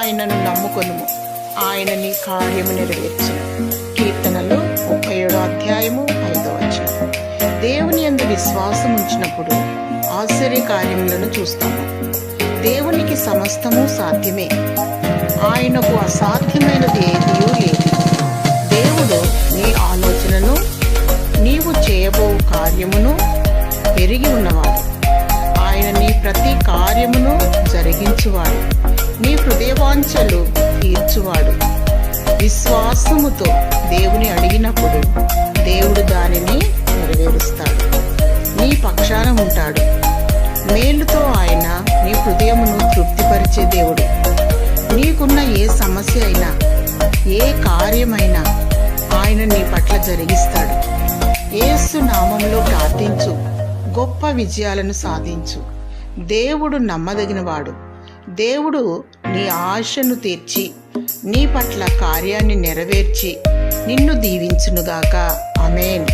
ఆయనను నమ్ముకొనుము, ఆయన నీ కార్యము నెరవేర్చును. కీర్తనలు 37:5. దేవుని యందు విశ్వాసం ఉంచినప్పుడు ఆశ్చర్య కార్యములను చూస్తాము. దేవునికి సమస్తము సాధ్యమే, ఆయనకు అసాధ్యమైనది ఏదియూ లేదు. దేవుడు నీ ఆలోచనను, నీవు చేయబో కార్యమును ఎరిగి ఉన్నవాడు. ఆయన నీ ప్రతి కార్యమును జరిగించువాడు, నీ హృదయవాంఛలు తీర్చువాడు. విశ్వాసముతో దేవుని అడిగినప్పుడు దేవుడు దానిని నెరవేరుస్తాడు. నీ పక్షాన ఉంటాడు. మేలుతో ఆయన నీ హృదయమును తృప్తిపరిచే దేవుడు. నీకున్న ఏ సమస్య అయినా, ఏ కార్యమైనా ఆయన నీ పట్ల జరిగిస్తాడు. యేసు నామములో ప్రార్థించు, గొప్ప విజయాలను సాధించు. దేవుడు నమ్మదగినవాడు. దేవుడు నీ ఆశను తీర్చి నీ పట్ల కార్యాన్ని నెరవేర్చి నిన్ను దీవించునుగాక. ఆమేన్.